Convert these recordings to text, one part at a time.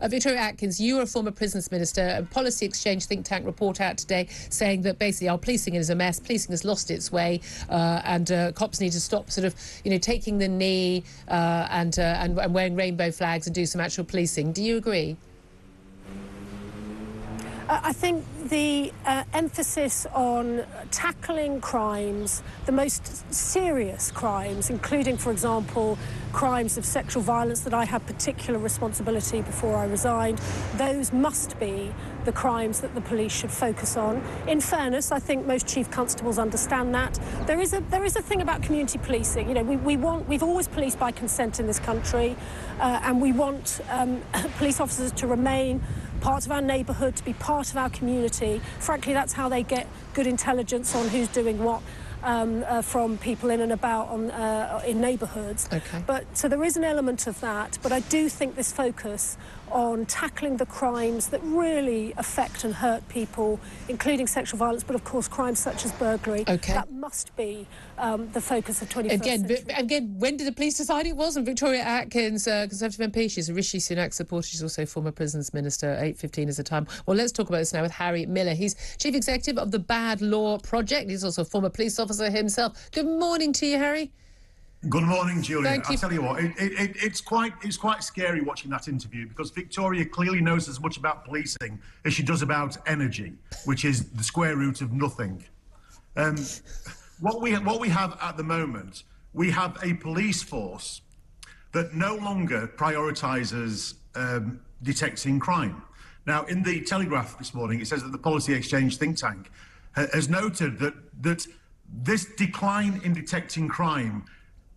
Victoria Atkins, you are a former prisons minister. A policy exchange think tank report out today saying that basically our policing is a mess. Policing has lost its way, and cops need to stop sort of, taking the knee and wearing rainbow flags and do some actual policing. Do you agree? I think the emphasis on tackling crimes, the most serious crimes, including, for example, crimes of sexual violence that I had particular responsibility before I resigned, those must be the crimes that the police should focus on. In fairness, I think most chief constables understand that. There is a thing about community policing. We've always policed by consent in this country, and we want police officers to remain part of our neighbourhood, to be part of our community. Frankly, that's how they get good intelligence on who's doing what from people in and about in neighbourhoods. Okay. So there is an element of that, but I do think this focus on tackling the crimes that really affect and hurt people, including sexual violence, but of course crimes such as burglary, that must be the focus of 21st century. Again, when did the police decide it was? And Victoria Atkins, Conservative MP, she's a Rishi Sunak supporter, she's also former prisons minister. 8:15 is the time. Well, let's talk about this now with Harry Miller. He's chief executive of the Bad Law Project. He's also a former police officer himself. Good morning to you, Harry. Good morning, Julia. Thank you. I'll tell you what, it's quite scary watching that interview, because Victoria clearly knows as much about policing as she does about energy, which is the square root of nothing. What we have at the moment, we have a police force that no longer prioritises detecting crime. Now, in the Telegraph this morning, it says that the Policy Exchange think tank has noted that this decline in detecting crime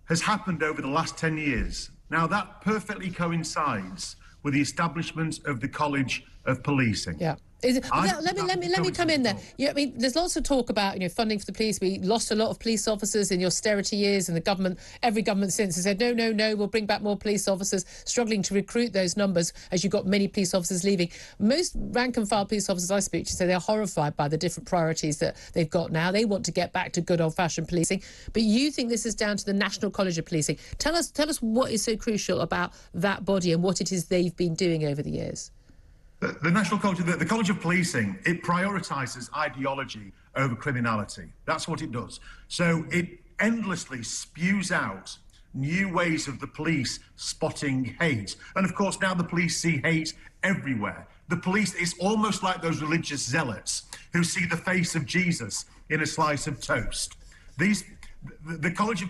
has happened over the last 10 years. Now, that perfectly coincides with the establishment of the College of Policing. Yeah. Let me come in there. Yeah, I mean, there's lots of talk about funding for the police. We lost a lot of police officers in the austerity years, and the government, every government since, has said no, we'll bring back more police officers, struggling to recruit those numbers as you've got many police officers leaving. Most rank and file police officers I speak to say they're horrified by the different priorities that they've got now. They want to get back to good old-fashioned policing, but you think this is down to the National College of Policing. Tell us what is so crucial about that body and what it is they've been doing over the years. The National College, the College of Policing, it prioritises ideology over criminality. That's what it does. So it endlessly spews out new ways of the police spotting hate. And of course, now the police see hate everywhere. The police is almost like those religious zealots who see the face of Jesus in a slice of toast. The College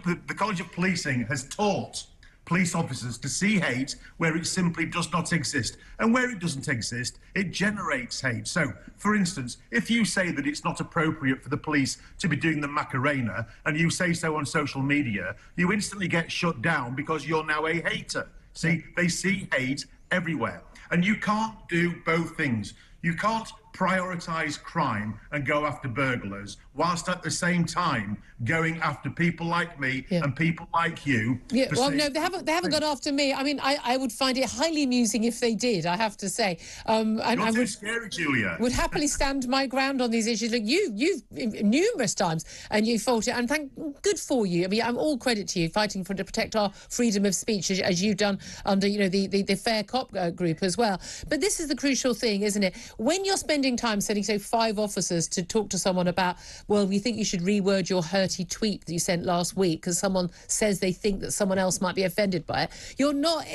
of Policing has taught police officers to see hate where it simply does not exist. And where it doesn't exist, it generates hate. So, for instance, if you say that it's not appropriate for the police to be doing the Macarena, and you say so on social media, you instantly get shut down because you're now a hater. See, they see hate everywhere. And you can't do both things. You can't prioritise crime and go after burglars, whilst at the same time going after people like me and people like you. Yeah, well, no, they haven't gone after me. I mean, I would find it highly amusing if they did, I have to say. And I would, scary, Julia. Would happily stand my ground on these issues. Look, you've numerous times, and you fought it, and good for you. I mean, I'm all credit to you, fighting to protect our freedom of speech, as you've done under, the Fair Cop group as well. But this is the crucial thing, isn't it? When you're spending time sending, say, 5 officers to talk to someone about, well, we think you should reword your hurty tweet that you sent last week because someone says they think that someone else might be offended by it. You're not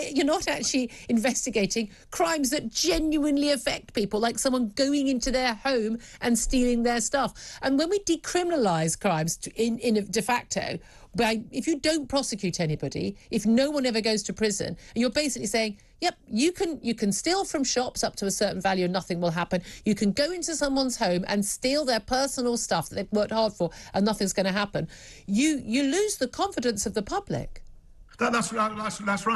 actually investigating crimes that genuinely affect people, like someone going into their home and stealing their stuff. And when we decriminalise crimes in de facto, if you don't prosecute anybody, if no one ever goes to prison, you're basically saying, yep, you can steal from shops up to a certain value and nothing will happen. You can go into someone's home and steal their personal stuff that they've worked hard for and nothing's going to happen. You lose the confidence of the public. That's right. That's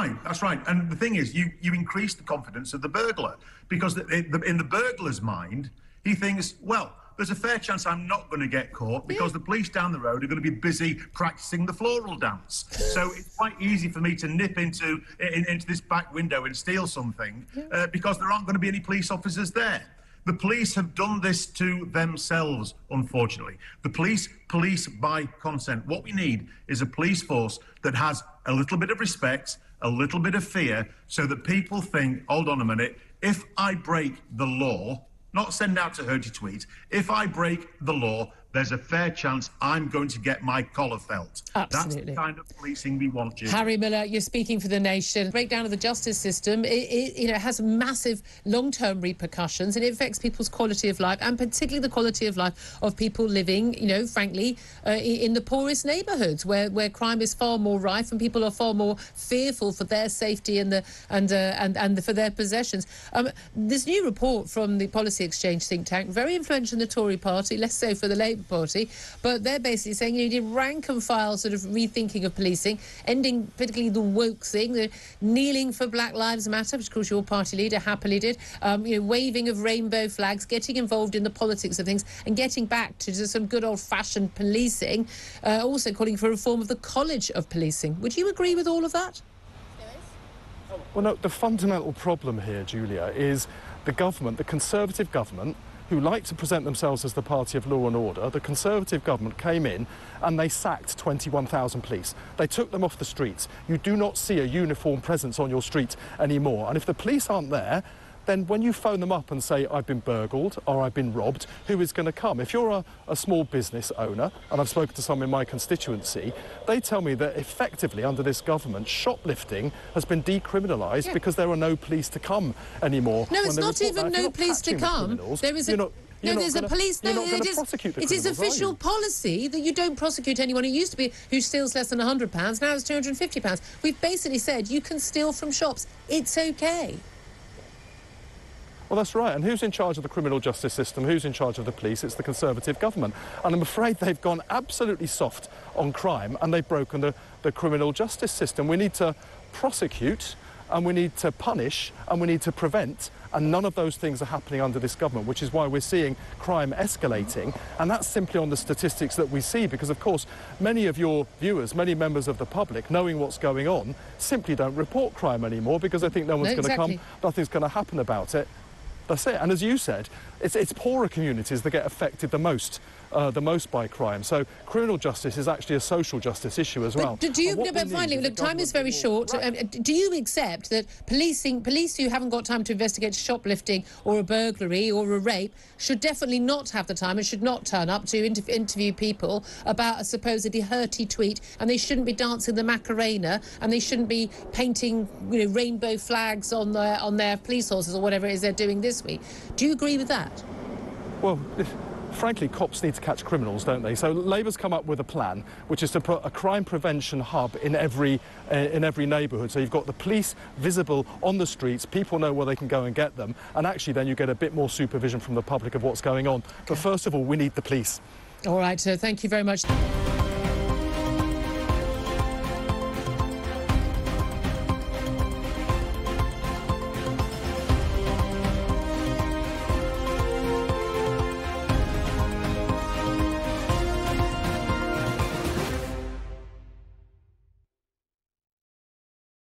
right. And the thing is, you increase the confidence of the burglar, because in the burglar's mind, he thinks, well, there's a fair chance I'm not going to get caught because the police down the road are going to be busy practicing the floral dance. So it's quite easy for me to nip into this back window and steal something because there aren't going to be any police officers there. The police have done this to themselves, unfortunately. The police police by consent. What we need is a police force that has a little bit of respect, a little bit of fear, so that people think, hold on a minute, If I break the law, not send out to her to tweet, if I break the law, there's a fair chance I'm going to get my collar felt. Absolutely. That's the kind of policing we want, Judy. Harry Miller, you're speaking for the nation. Breakdown of the justice system, it has massive long-term repercussions, and it affects people's quality of life, and particularly the quality of life of people living, frankly, in the poorest neighbourhoods, where crime is far more rife and people are far more fearful for their safety and for their possessions. This new report from the Policy Exchange think tank, very influential in the Tory party, less so for the Labour Party, but they're basically saying you need rank and file sort of rethinking of policing, ending particularly the woke thing, the kneeling for Black Lives Matter, which of course your party leader happily did, waving of rainbow flags, getting involved in the politics of things and getting back to just some good old-fashioned policing, also calling for reform of the College of Policing. Would you agree with all of that? Well, no, the fundamental problem here, Julia, is the government, the Conservative government, who like to present themselves as the party of law and order. The Conservative government came in and they sacked 21,000 police. They took them off the streets. You do not see a uniform presence on your street anymore. And if the police aren't there, then when you phone them up and say, I've been burgled or I've been robbed, who is going to come? If you're a small business owner, and I've spoken to some in my constituency, they tell me that effectively under this government, shoplifting has been decriminalised because there are no police to come anymore. No, it's not even no police to come. There is a... No, there's a police. No, it is official policy that you don't prosecute anyone who steals less than £100. Now it's £250. We've basically said you can steal from shops. It's okay. Well, that's right. And who's in charge of the criminal justice system? Who's in charge of the police? It's the Conservative government. And I'm afraid they've gone absolutely soft on crime and they've broken the criminal justice system. We need to prosecute and we need to punish and we need to prevent, and none of those things are happening under this government, which is why we're seeing crime escalating. And that's simply on the statistics that we see, because of course many of your viewers, many members of the public, knowing what's going on, simply don't report crime anymore because they think no one's going to come, nothing's going to happen about it. That's it. And as you said, it's poorer communities that get affected the most by crime. So criminal justice is actually a social justice issue as well. But finally, look, time is very short. Do you accept that police who haven't got time to investigate shoplifting or a burglary or a rape should definitely not have the time and should not turn up to interview people about a supposedly hurty tweet, and they shouldn't be dancing the Macarena, and they shouldn't be painting rainbow flags on their police horses or whatever it is they're doing this week? Do you agree with that? Well, frankly, cops need to catch criminals, don't they? So Labour's come up with a plan, which is to put a crime prevention hub in every neighbourhood. So you've got the police visible on the streets, people know where they can go and get them, and actually then you get a bit more supervision from the public of what's going on. But first of all, we need the police. All right, thank you very much.